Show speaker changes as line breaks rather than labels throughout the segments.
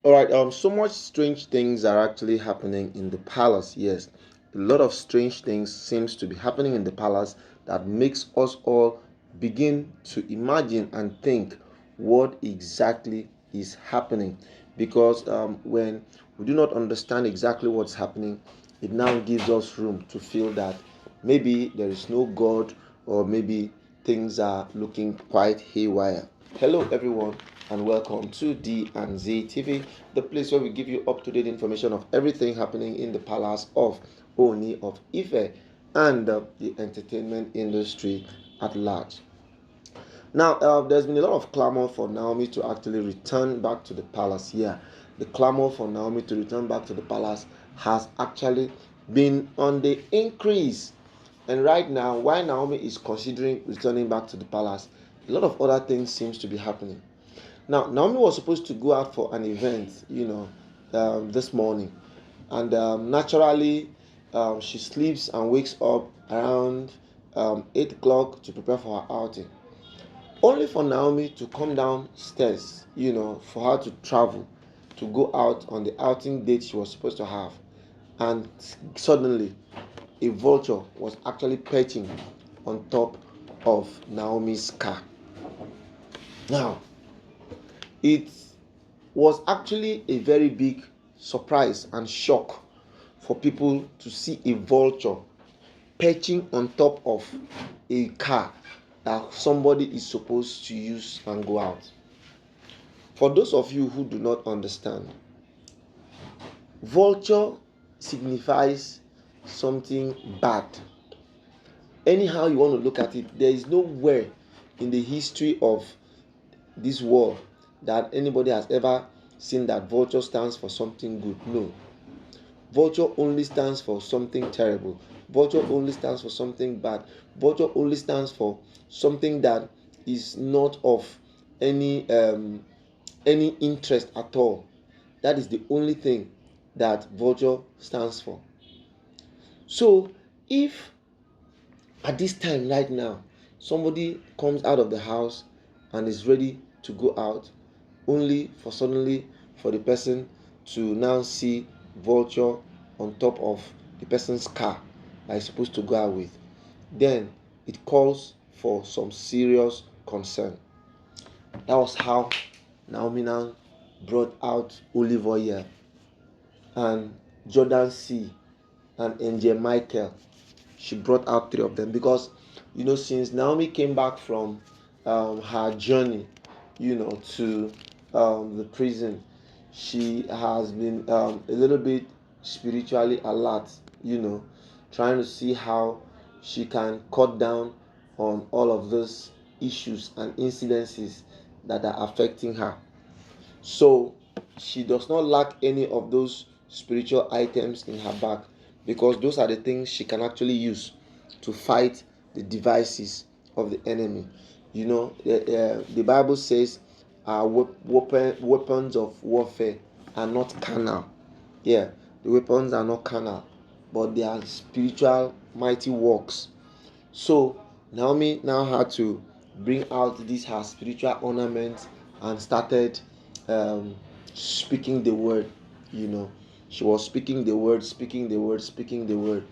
All right. So much strange things are actually happening in the palace. Yes, a lot of strange things seems to be happening in the palace that makes us all begin to imagine and think what exactly is happening. Because when we do not understand exactly what's happening, it now gives us room to feel that maybe there is no God, or maybe things are looking quite haywire. Hello, everyone, and welcome to D and Z TV, the place where we give you up to date information of everything happening in the palace of Oni of Ife and the entertainment industry at large. Now, there's been a lot of clamor for Naomi to actually return back to the palace. Yeah, the clamor for Naomi to return back to the palace has actually been on the increase. And right now, while Naomi is considering returning back to the palace, a lot of other things seems to be happening. Now, Naomi was supposed to go out for an event, this morning, and naturally, she sleeps and wakes up around 8 o'clock to prepare for her outing. Only for Naomi to come downstairs, for her to travel, to go out on the outing date she was supposed to have, and suddenly a vulture was actually perching on top of Naomi's car. Now, it was actually a very big surprise and shock for people to see a vulture perching on top of a car that somebody is supposed to use and go out. For those of you who do not understand, vulture signifies something bad. Anyhow you want to look at it, there is nowhere in the history of this world that anybody has ever seen that vulture stands for something good. No. Vulture only stands for something terrible. Vulture only stands for something bad. Vulture only stands for something that is not of any interest at all. That is the only thing that vulture stands for. So if at this time right now somebody comes out of the house and is ready to go out, only for suddenly for the person to now see vulture on top of the person's car that is supposed to go out with, then it calls for some serious concern. That was how Naomi now brought out olive oil and Jordan C and Angel Michael. She brought out three of them because since Naomi came back from her journey to the prison, she has been a little bit spiritually alert, trying to see how she can cut down on all of those issues and incidences that are affecting her. So she does not lack any of those spiritual items in her bag, because those are the things she can actually use to fight the devices of the enemy. The Bible says our weapons of warfare are not carnal. Yeah, the weapons are not carnal, but they are spiritual mighty works. So Naomi now had to bring out these her spiritual ornaments and started speaking the word. She was speaking the word, speaking the word, speaking the word.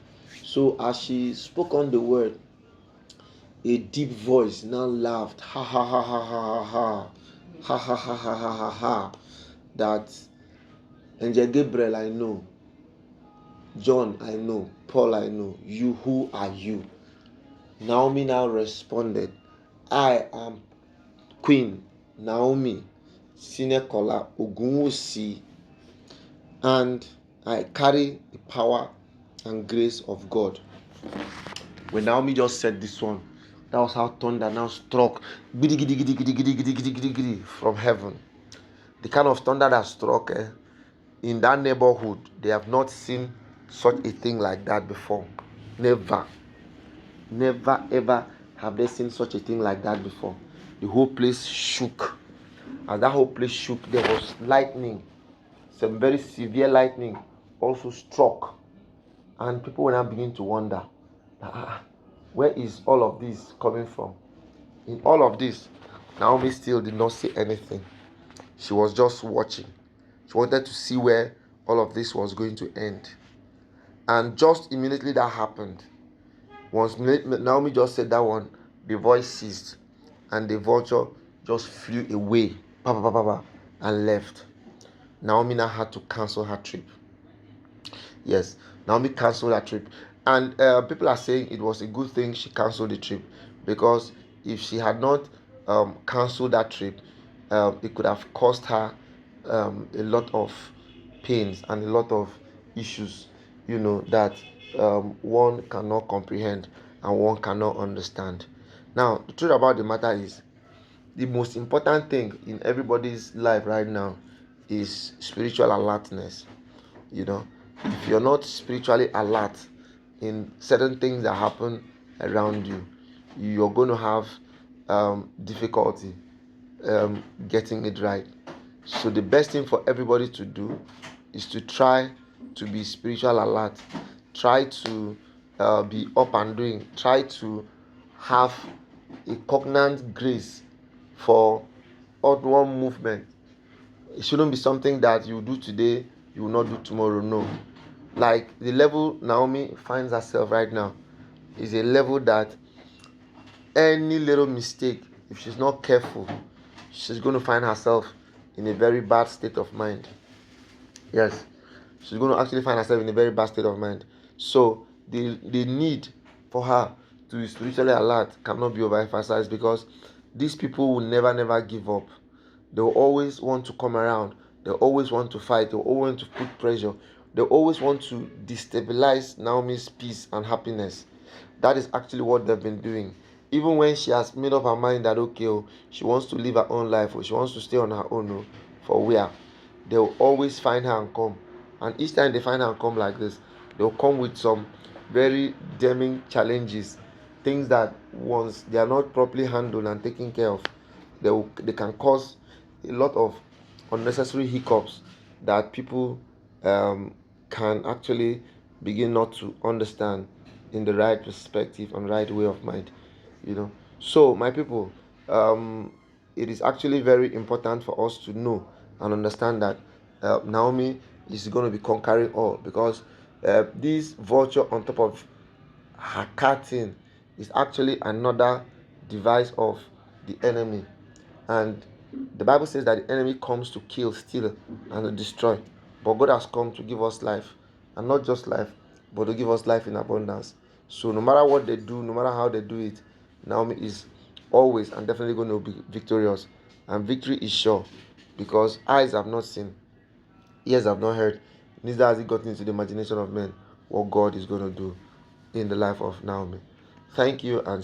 So as she spoke on the word, a deep voice now laughed, ha ha ha ha ha ha ha ha ha ha ha ha ha. That Angel Gabriel, I know. John, I know. Paul, I know. You, who are you? Naomi now responded, I am Queen Naomi Sinekola Ogunwusi, and I carry the power and grace of God. When Naomi just said this one, that was how thunder now struck from heaven. The kind of thunder that struck in that neighborhood, they have not seen such a thing like that before. Never ever have they seen such a thing like that before. The whole place shook. As that whole place shook, there was lightning. Some very severe lightning also struck, and people will now begin to wonder, where is all of this coming from? In all of this, Naomi still did not say anything. She was just watching. She wanted to see where all of this was going to end. And just immediately that happened. Once Naomi just said that one, the voice ceased, and the vulture just flew away, and left. Naomi now had to cancel her trip. Yes, Naomi canceled her trip, and people are saying it was a good thing she canceled the trip, because if she had not canceled that trip, it could have cost her a lot of pains and a lot of issues, that one cannot comprehend and one cannot understand. Now, the truth about the matter is, the most important thing in everybody's life right now is spiritual alertness. If you're not spiritually alert in certain things that happen around you, you're going to have difficulty getting it right. So the best thing for everybody to do is to try to be spiritual alert. Try to be up and doing. Try to have a cognate grace for outward movement. It shouldn't be something that you do today, you will not do tomorrow. No. Like the level Naomi finds herself right now is a level that any little mistake, if she's not careful, she's going to find herself in a very bad state of mind. Yes, she's going to actually find herself in a very bad state of mind. So the need for her to be spiritually alert cannot be overemphasized, because these people will never give up. They'll always want to come around. They'll always want to fight. They'll always want to put pressure. They'll always want to destabilize Naomi's peace and happiness. That is actually what they've been doing. Even when she has made up her mind that, okay, she wants to live her own life, or she wants to stay on her own, for where, they'll always find her and come. And each time they find her and come like this, they'll come with some very damning challenges, things that once they are not properly handled and taken care of, they can cause a lot of unnecessary hiccups that people can actually begin not to understand in the right perspective and right way of mind. So my people, it is actually very important for us to know and understand that Naomi is going to be conquering all, because this vulture on top of her curtain is actually another device of the enemy. And the Bible says that the enemy comes to kill, steal, and to destroy. But God has come to give us life. And not just life, but to give us life in abundance. So no matter what they do, no matter how they do it, Naomi is always and definitely going to be victorious. And victory is sure. Because eyes have not seen, ears have not heard, neither has it gotten into the imagination of men what God is going to do in the life of Naomi. Thank you, and